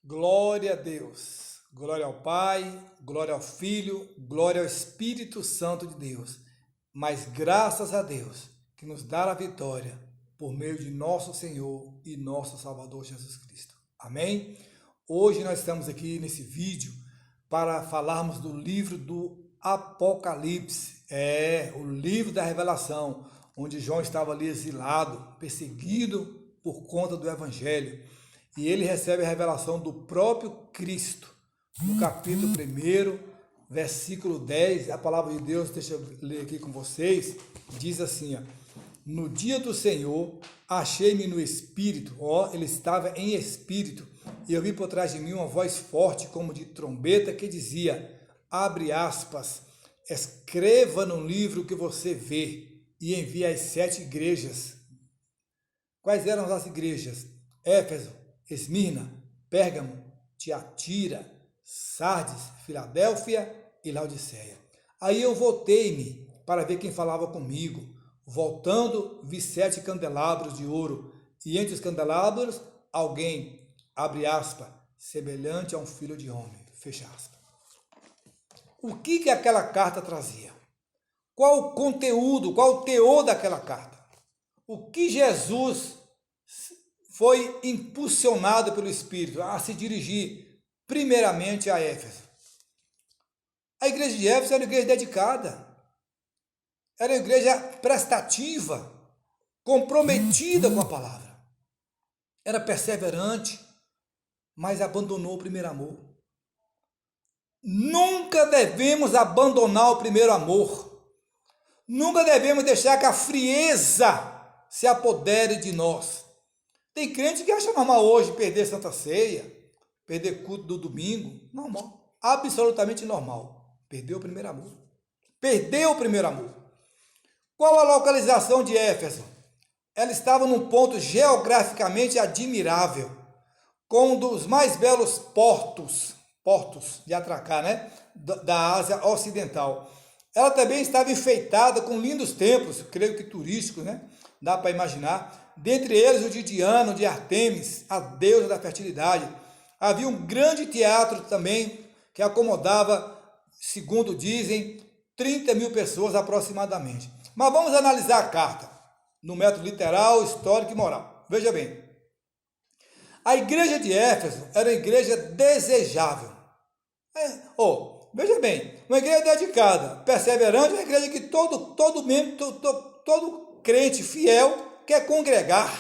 Glória a Deus, glória ao Pai, glória ao Filho, glória ao Espírito Santo de Deus. Mas graças a Deus que nos dá a vitória por meio de nosso Senhor e nosso Salvador Jesus Cristo. Amém? Hoje nós estamos aqui nesse vídeo para falarmos do livro do Apocalipse. O livro da revelação, onde João estava ali exilado, perseguido por conta do Evangelho. E ele recebe a revelação do próprio Cristo. No capítulo 1, versículo 10, a palavra de Deus, deixa eu ler aqui com vocês, diz assim, no dia do Senhor, achei-me no Espírito, ele estava em Espírito, e eu vi por trás de mim uma voz forte, como de trombeta, que dizia, abre aspas, escreva no livro que você vê, e envie às 7 igrejas. Quais eram as igrejas? Éfeso, Esmirna, Pérgamo, Tiatira, Sardes, Filadélfia e Laodiceia. Aí eu voltei-me para ver quem falava comigo. Voltando, vi 7 candelabros de ouro, e entre os candelabros, alguém, abre aspas, semelhante a um filho de homem, fecha aspas. O que aquela carta trazia? Qual o conteúdo, qual o teor daquela carta? O que Jesus foi impulsionado pelo Espírito a se dirigir primeiramente a Éfeso. A igreja de Éfeso era uma igreja dedicada, era uma igreja prestativa, comprometida com a palavra. Era perseverante, mas abandonou o primeiro amor. Nunca devemos abandonar o primeiro amor. Nunca devemos deixar que a frieza se apodere de nós. Tem crente que acha normal hoje perder Santa Ceia, perder culto do domingo. Normal, absolutamente normal. Perdeu o primeiro amor. Perdeu o primeiro amor. Qual a localização de Éfeso? Ela estava num ponto geograficamente admirável, com um dos mais belos portos de atracar, da Ásia Ocidental. Ela também estava enfeitada com lindos templos, creio que turísticos, dá para imaginar. Dentre eles o de Diana, de Artemis, a deusa da fertilidade. Havia um grande teatro também, que acomodava, segundo dizem, 30 mil pessoas aproximadamente. Mas vamos analisar a carta, no método literal, histórico e moral. Veja bem, a igreja de Éfeso era uma igreja desejável. Veja bem, uma igreja dedicada, perseverante, uma igreja que todo crente fiel quer congregar.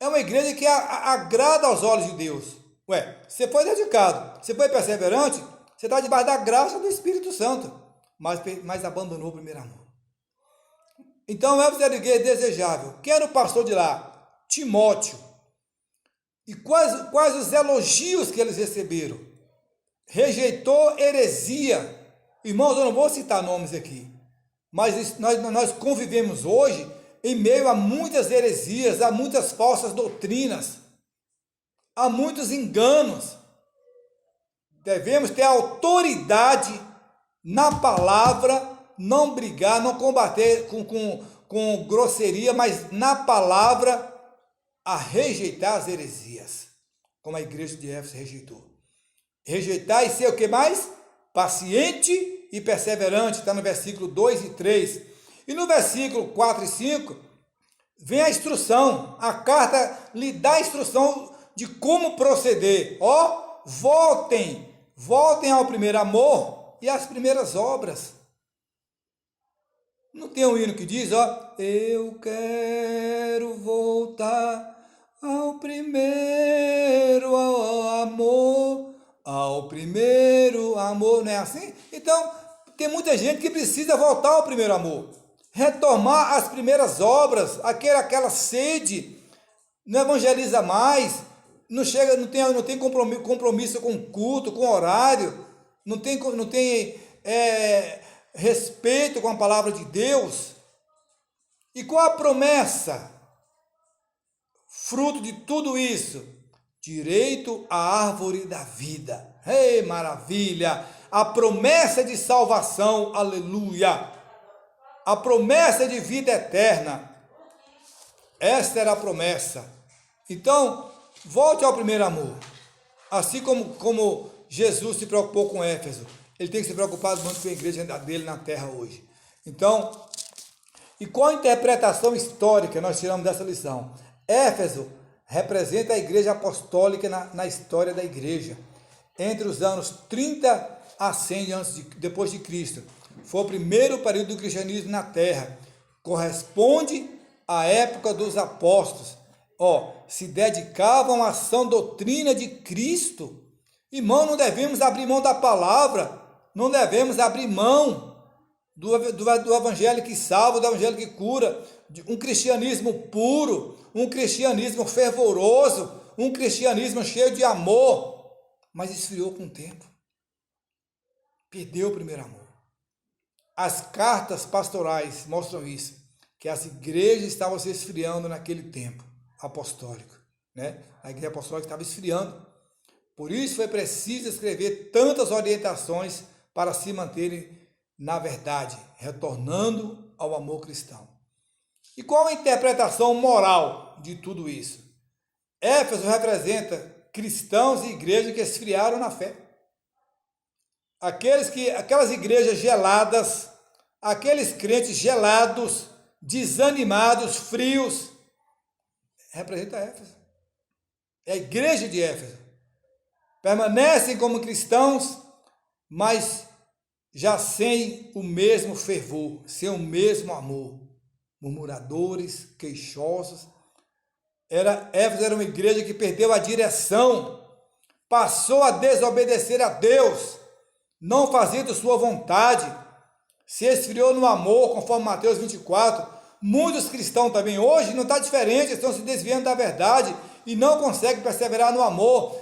É uma igreja que agrada aos olhos de Deus. Você foi dedicado, você foi perseverante, você está debaixo da graça do Espírito Santo, mas abandonou o primeiro amor. Então, Éfeso era uma igreja desejável. Quem era o pastor de lá? Timóteo. E quais os elogios que eles receberam? Rejeitou heresia. Irmãos, eu não vou citar nomes aqui, mas nós convivemos hoje em meio a muitas heresias, a muitas falsas doutrinas, a muitos enganos. Devemos ter autoridade na palavra, não brigar, não combater com grosseria, mas na palavra a rejeitar as heresias, como a igreja de Éfeso rejeitou. Rejeitar e ser o que mais? Paciente e perseverante, está no versículo 2 e 3. E no versículo 4 e 5, vem a instrução, a carta lhe dá a instrução de como proceder. Voltem ao primeiro amor e às primeiras obras. Não tem um hino que diz, eu quero voltar ao primeiro amor, não é assim? Então, tem muita gente que precisa voltar ao primeiro amor, retomar as primeiras obras, aquela sede, não evangeliza mais, não tem compromisso com culto, com horário, não tem respeito com a palavra de Deus. E qual a promessa? Fruto de tudo isso, direito à árvore da vida. Maravilha! A promessa de salvação, aleluia! A promessa de vida eterna. Esta era a promessa. Então, volte ao primeiro amor. Assim como Jesus se preocupou com Éfeso, ele tem que se preocupar muito com a igreja dele na terra hoje. Então, e qual a interpretação histórica nós tiramos dessa lição? Éfeso representa a igreja apostólica na história da igreja. Entre os anos 30 a 100 depois de Cristo. Foi o primeiro período do cristianismo na terra. Corresponde à época dos apóstolos. Se dedicavam à sã doutrina de Cristo. Irmão, não devemos abrir mão da palavra. Não devemos abrir mão do evangelho que salva, do evangelho que cura. Um cristianismo puro, um cristianismo fervoroso, um cristianismo cheio de amor. Mas esfriou com o tempo. Perdeu o primeiro amor. As cartas pastorais mostram isso, que as igrejas estavam se esfriando naquele tempo apostólico, né? A igreja apostólica estava esfriando. Por isso foi preciso escrever tantas orientações para se manterem na verdade, retornando ao amor cristão. E qual a interpretação moral de tudo isso? Éfeso representa cristãos e igrejas que esfriaram na fé. Aquelas igrejas geladas, aqueles crentes gelados, desanimados, frios, representa Éfeso. É a igreja de Éfeso. Permanecem como cristãos, mas já sem o mesmo fervor, sem o mesmo amor. Murmuradores, queixosos. Éfeso era uma igreja que perdeu a direção, passou a desobedecer a Deus, não fazendo sua vontade, se esfriou no amor, conforme Mateus 24. Muitos cristãos também hoje não está diferente, estão se desviando da verdade e não conseguem perseverar no amor.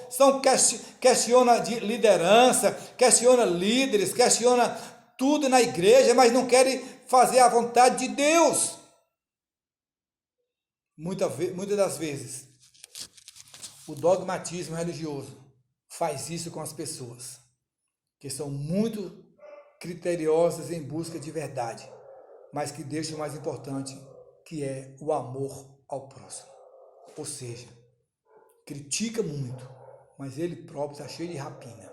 Questiona de liderança, questiona líderes, questiona tudo na igreja, mas não querem fazer a vontade de Deus. Muitas das vezes, o dogmatismo religioso faz isso com as pessoas, que são muito criteriosas em busca de verdade, mas que deixam o mais importante, que é o amor ao próximo. Ou seja, critica muito, mas ele próprio está cheio de rapina.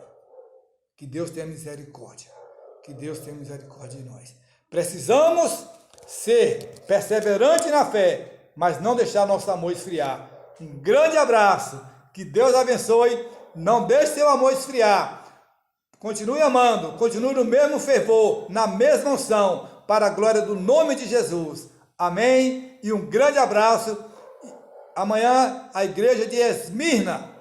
Que Deus tenha misericórdia. Que Deus tenha misericórdia de nós. Precisamos ser perseverantes na fé, mas não deixar nosso amor esfriar. Um grande abraço. Que Deus abençoe. Não deixe seu amor esfriar. Continue amando, continue no mesmo fervor, na mesma unção, para a glória do nome de Jesus. Amém? E um grande abraço. Amanhã, a igreja de Esmirna